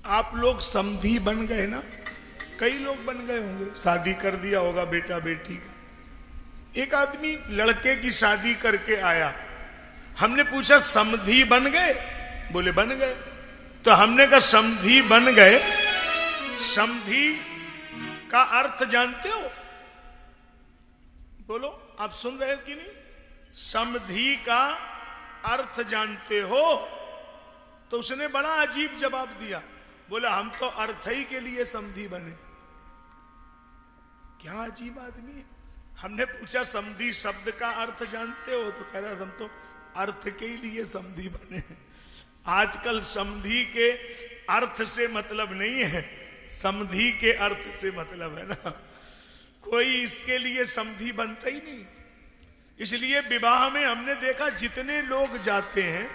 आप लोग समधी बन गए ना, कई लोग बन गए होंगे, शादी कर दिया होगा बेटा बेटी का। एक आदमी लड़के की शादी करके आया, हमने पूछा समधी बन गए? बोले बन गए। तो हमने कहा समधी बन गए, समधी का अर्थ जानते हो? बोलो, आप सुन रहे हो कि नहीं? समधी का अर्थ जानते हो? तो उसने बड़ा अजीब जवाब दिया, बोला हम तो अर्थ ही के लिए समधी बने। क्या अजीब आदमी है। हमने पूछा समधी शब्द का अर्थ जानते हो? तो कह रहा हम तो अर्थ के लिए समधी बने। आजकल समधी के अर्थ से मतलब नहीं है, समधी के अर्थ से मतलब है ना। कोई इसके लिए समधी बनता ही नहीं। इसलिए विवाह में हमने देखा जितने लोग जाते हैं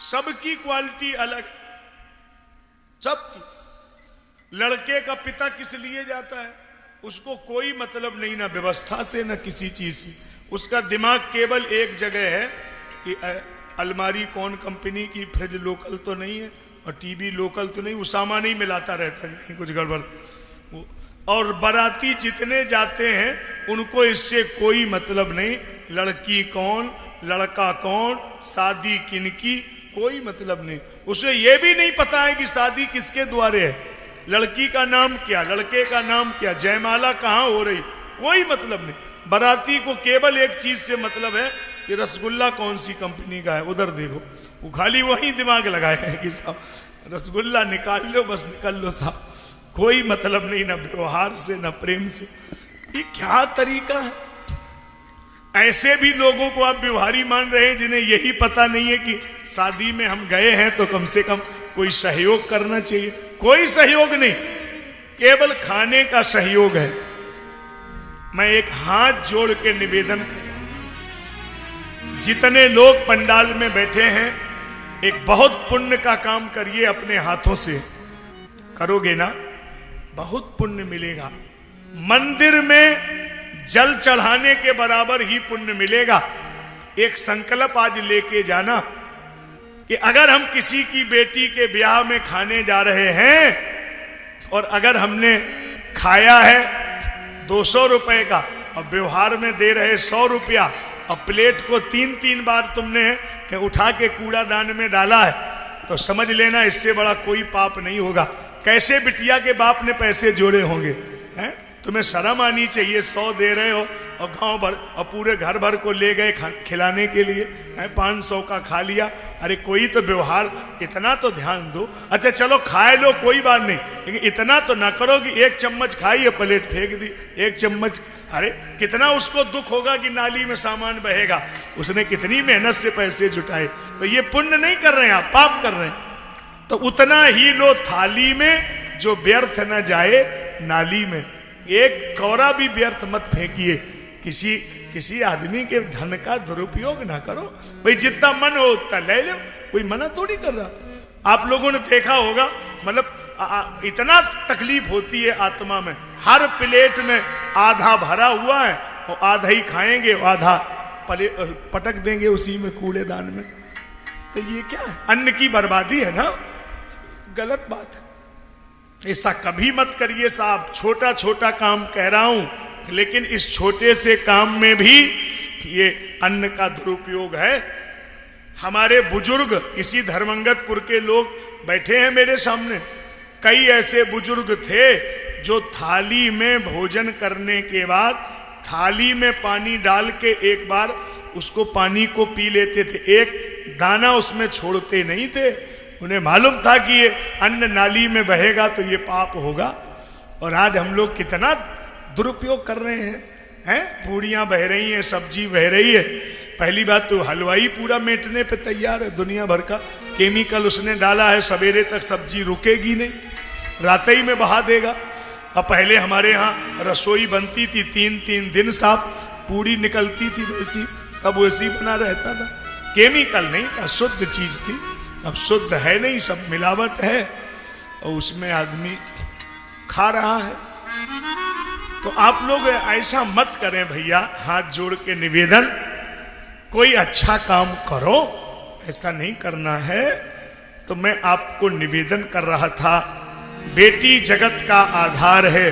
सबकी क्वालिटी अलग, सबकी। लड़के का पिता किस लिए जाता है? उसको कोई मतलब नहीं, ना व्यवस्था से ना किसी चीज से। उसका दिमाग केवल एक जगह है कि अलमारी कौन कंपनी की, फ्रिज लोकल तो नहीं है और टीवी लोकल तो नहीं, वो सामान ही मिलाता रहता है, नहीं कुछ गड़बड़। और बाराती जितने जाते हैं उनको इससे कोई मतलब नहीं, लड़की कौन, लड़का कौन, शादी किनकी, कोई मतलब नहीं। उसे यह भी नहीं पता है कि शादी किसके द्वारे है, लड़की का नाम क्या, लड़के का नाम क्या, जयमाला कहाँ हो रही, कोई मतलब नहीं। बाराती को केवल एक चीज से मतलब है कि रसगुल्ला कौन सी कंपनी का है, उधर देखो। वो खाली वही दिमाग लगाए हैं कि साहब रसगुल्ला निकाल लो, बस निकल लो साहब। कोई मतलब नहीं, ना व्यवहार से ना प्रेम से। ये क्या तरीका है? ऐसे भी लोगों को आप व्यवहारी मान रहे हैं जिन्हें यही पता नहीं है कि शादी में हम गए हैं तो कम से कम कोई सहयोग करना चाहिए। कोई सहयोग नहीं, केवल खाने का सहयोग है। मैं एक हाथ जोड़ के निवेदन कर रहा हूं, जितने लोग पंडाल में बैठे हैं, एक बहुत पुण्य का काम करिए अपने हाथों से। करोगे ना, बहुत पुण्य मिलेगा। मंदिर में जल चढ़ाने के बराबर ही पुण्य मिलेगा। एक संकल्प आज लेके जाना कि अगर हम किसी की बेटी के ब्याह में खाने जा रहे हैं और अगर हमने खाया है 200 रुपए का और व्यवहार में दे रहे 100 रुपया और प्लेट को 3-3 बार तुमने उठा के कूड़ादान में डाला है, तो समझ लेना इससे बड़ा कोई पाप नहीं होगा। कैसे बिटिया के बाप ने पैसे जोड़े होंगे हैं? तुम्हें शर्म आनी चाहिए। 100 दे रहे हो और गांव भर और पूरे घर भर को ले गए खिलाने के लिए, 500 का खा लिया। अरे कोई तो व्यवहार, इतना तो ध्यान दो। अच्छा चलो खाए लो, कोई बात नहीं, लेकिन इतना तो ना करो कि 1 चम्मच खाई प्लेट फेंक दी, 1 चम्मच। अरे कितना उसको दुख होगा कि नाली में सामान बहेगा, उसने कितनी मेहनत से पैसे जुटाए। तो ये पुण्य नहीं कर रहे हैं आप, पाप कर रहे हैं। तो उतना ही लो थाली में जो व्यर्थ न जाए नाली में। एक कौरा भी व्यर्थ मत फेंकिए। किसी आदमी के धन का दुरुपयोग ना करो। भाई जितना मन हो उतना ले लो, कोई मना थोड़ी कर रहा। आप लोगों ने देखा होगा, मतलब इतना तकलीफ होती है आत्मा में। हर प्लेट में आधा भरा हुआ है और आधा ही खाएंगे, आधा पटक देंगे उसी में कूड़ेदान में। तो ये क्या है? अन्न की बर्बादी है ना, गलत बात है। ऐसा कभी मत करिए साहब। छोटा छोटा काम कह रहा हूं, लेकिन इस छोटे से काम में भी ये अन्न का दुरुपयोग है। हमारे बुजुर्ग, इसी धर्मंगतपुर के लोग बैठे हैं मेरे सामने, कई ऐसे बुजुर्ग थे जो थाली में भोजन करने के बाद थाली में पानी डाल के एक बार उसको पानी को पी लेते थे, एक दाना उसमें छोड़ते नहीं थे। उन्हें मालूम था कि ये अन्न नाली में बहेगा तो ये पाप होगा। और आज हम लोग कितना दुरुपयोग कर रहे हैं, पूड़ियां बह रही हैं, सब्जी बह रही है। पहली बात तो हलवाई पूरा मेटने पे तैयार है, दुनिया भर का केमिकल उसने डाला है, सवेरे तक सब्जी रुकेगी नहीं, रात ही में बहा देगा। अब पहले हमारे यहाँ रसोई बनती थी 3-3 दिन साफ, पूड़ी निकलती थी वैसी, सब वैसी बना रहता था, केमिकल नहीं था, शुद्ध चीज थी। अब शुद्ध है नहीं, सब मिलावट है और उसमें आदमी खा रहा है। तो आप लोग ऐसा मत करें भैया, हाथ जोड़ के निवेदन, कोई अच्छा काम करो, ऐसा नहीं करना है। तो मैं आपको निवेदन कर रहा था, बेटी जगत का आधार है,